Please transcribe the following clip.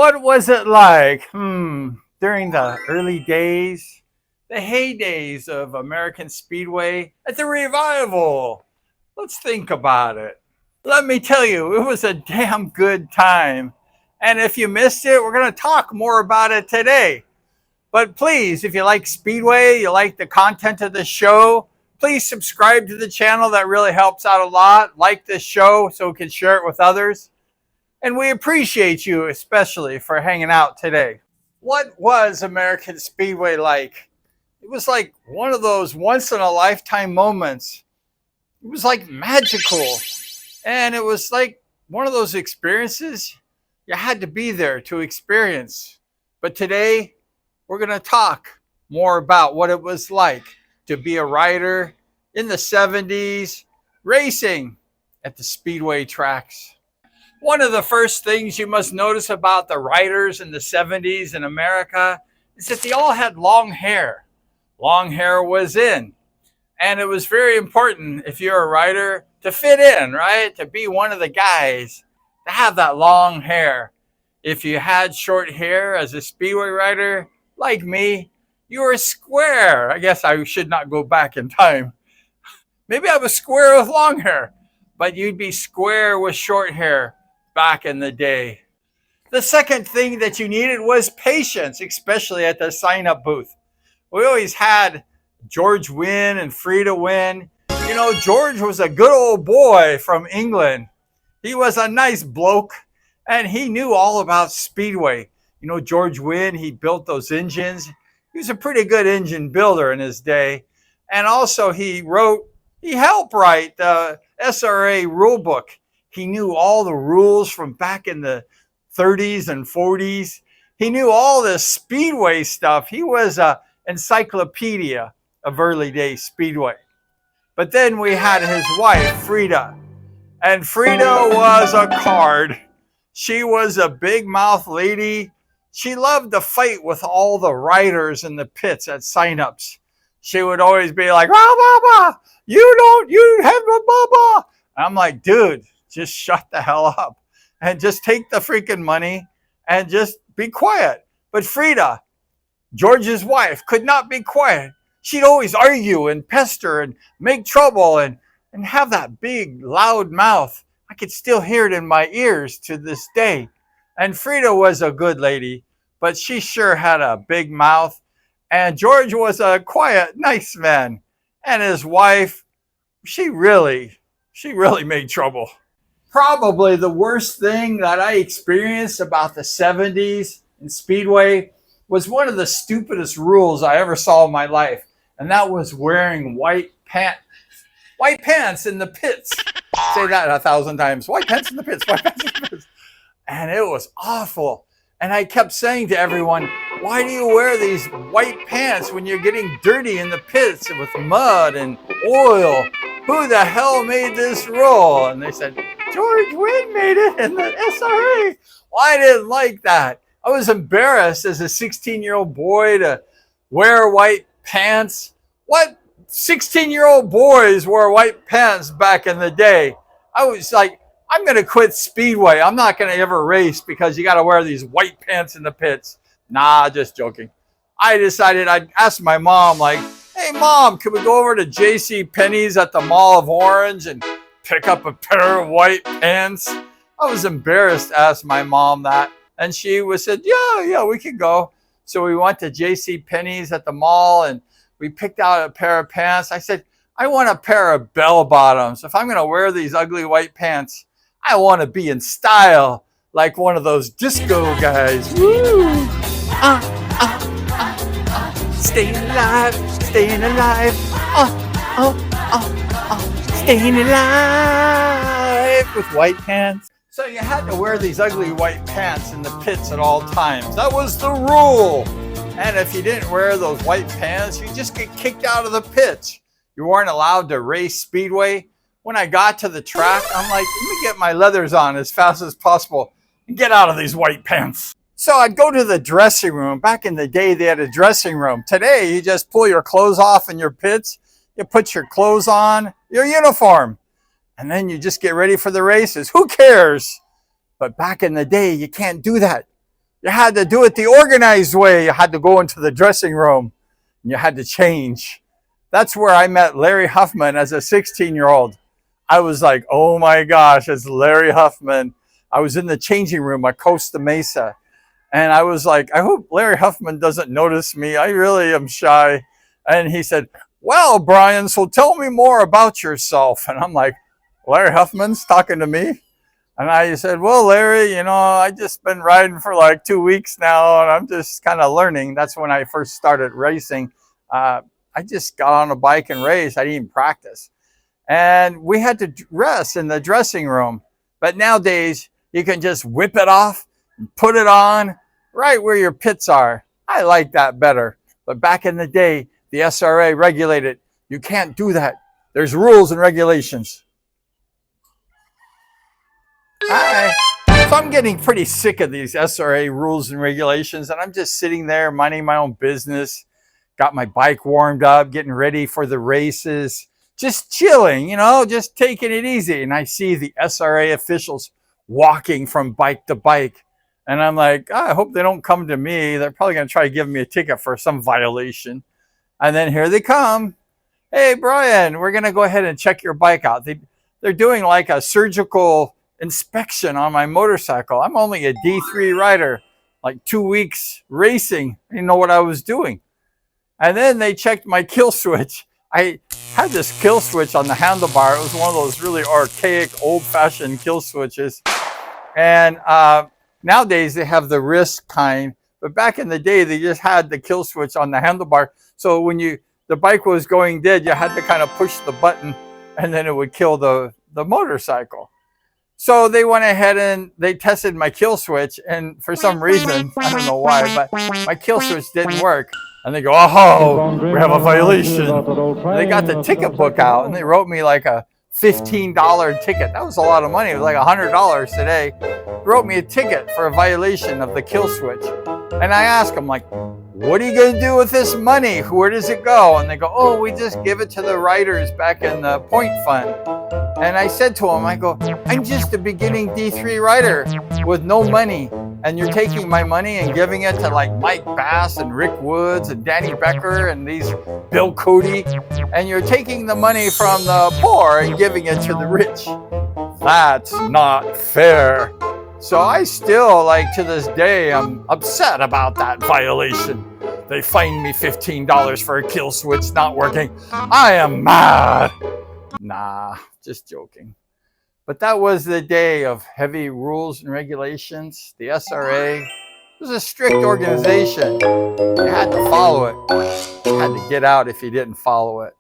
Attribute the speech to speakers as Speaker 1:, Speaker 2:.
Speaker 1: What was it like? During the early days, the heydays of American Speedway at the revival. Let's think about it. Let me tell you, it was a damn good time. And if you missed it, we're going to talk more about it today. But please, if you like Speedway, you like the content of the show, please subscribe to the channel. That really helps out a lot. Like this show so we can share it with others. And we appreciate you especially for hanging out today. What was American Speedway like? It was like one of those once in a lifetime moments. It was like magical. And it was like one of those experiences you had to be there to experience. But today, we're going to talk more about what it was like to be a rider in the 70s, racing at the Speedway tracks. One of the first things you must notice about the riders in the 70s in America is that they all had long hair. Long hair was in. And it was very important if you're a rider to fit in, right? To be one of the guys, to have that long hair. If you had short hair as a Speedway rider, like me, you were square. I guess I should not go back in time. Maybe I was square with long hair, but you'd be square with short hair back in the day. The second thing that you needed was patience, especially at the sign-up booth. We always had George win and Frida win. You know, George was a good old boy from England. He was a nice bloke, and he knew all about Speedway. You know, George Wynn, he built those engines. He was a pretty good engine builder in his day. And also he helped write the SRA rule book. He knew all the rules from back in the 30s and 40s. He knew all this Speedway stuff. He was an encyclopedia of early day Speedway. But then we had his wife, Frida. And Frida was a card. She was a big mouth lady. She loved to fight with all the riders in the pits at signups. She would always be like, "Baba, you have a baba." I'm like, dude, just shut the hell up and just take the freaking money and just be quiet. But Frida, George's wife, could not be quiet. She'd always argue and pester and make trouble and have that big, loud mouth. I could still hear it in my ears to this day. And Frida was a good lady, but she sure had a big mouth. And George was a quiet, nice man. And his wife, she really made trouble. Probably the worst thing that I experienced about the 70s in Speedway was one of the stupidest rules I ever saw in my life. And that was wearing white pants in the pits. Say that 1,000 times. White pants in the pits, white pants in the pits. And it was awful. And I kept saying to everyone, why do you wear these white pants when you're getting dirty in the pits with mud and oil? Who the hell made this rule? And they said, George Wynn made it in the SRA. Well, I didn't like that. I was embarrassed as a 16-year-old boy to wear white pants. What 16-year-old boys wore white pants back in the day? I was like, I'm going to quit Speedway. I'm not going to ever race because you got to wear these white pants in the pits. Nah, just joking. I decided I'd ask my mom, like, hey, Mom, can we go over to J.C. Penney's at the Mall of Orange and pick up a pair of white pants? I was embarrassed to ask my mom that. And she said, yeah, we can go. So we went to J.C. Penney's at the mall and we picked out a pair of pants. I said, I want a pair of bell bottoms. If I'm going to wear these ugly white pants, I want to be in style like one of those disco guys. Woo! Staying alive, staying alive. Staying alive with white pants. So you had to wear these ugly white pants in the pits at all times. That was the rule. And if you didn't wear those white pants, you just get kicked out of the pits. You weren't allowed to race Speedway. When I got to the track, I'm like, let me get my leathers on as fast as possible and get out of these white pants. So I'd go to the dressing room. Back in the day, they had a dressing room. Today, you just pull your clothes off in your pits. You put your clothes on, your uniform, and then you just get ready for the races. Who cares? But back in the day, you can't do that. You had to do it the organized way. You had to go into the dressing room and you had to change. That's where I met Larry Huffman as a 16-year-old. I was like, oh my gosh, it's Larry Huffman. I was in the changing room at Costa Mesa. And I was like, I hope Larry Huffman doesn't notice me. I really am shy. And he said, well, Brian, so tell me more about yourself. And I'm like, Larry Huffman's talking to me? And I said, well, Larry, I just been riding for like 2 weeks now, and I'm just kind of learning. That's when I first started racing. I just got on a bike and raced. I didn't even practice. And we had to rest in the dressing room. But nowadays, you can just whip it off and put it on right where your pits are. I like that better. But back in the day, the SRA regulated, you can't do that. There's rules and regulations. So I'm getting pretty sick of these SRA rules and regulations, and I'm just sitting there minding my own business, got my bike warmed up, getting ready for the races, just chilling, just taking it easy. And I see the SRA officials walking from bike to bike, and I'm like, I hope they don't come to me. They're probably going to try to give me a ticket for some violation. And then here they come. Hey, Brian, we're going to go ahead and check your bike out. They're doing like a surgical inspection on my motorcycle. I'm only a D3 rider, like 2 weeks racing. I didn't know what I was doing. And then they checked my kill switch. I had this kill switch on the handlebar. It was one of those really archaic, old-fashioned kill switches. And nowadays they have the wrist kind, but back in the day they just had the kill switch on the handlebar. So when the bike was going dead, you had to kind of push the button, and then it would kill the motorcycle. So they went ahead and they tested my kill switch, and for some reason, I don't know why, but my kill switch didn't work. And they go, oh, we have a violation. And they got the ticket book out, and they wrote me like a $15 ticket. That was a lot of money. It was like $100 today. They wrote me a ticket for a violation of the kill switch. And I asked them, like, what are you going to do with this money? Where does it go? And they go, oh, we just give it to the riders back in the point fund. And I said to him, I go, I'm just a beginning D3 rider with no money. And you're taking my money and giving it to like Mike Bass and Rick Woods and Danny Becker and these Bill Cody. And you're taking the money from the poor and giving it to the rich. That's not fair. So I still, like to this day, I'm upset about that violation. They fined me $15 for a kill switch not working. I am mad. Nah, just joking. But that was the day of heavy rules and regulations. The SRA was a strict organization. You had to follow it. You had to get out if you didn't follow it.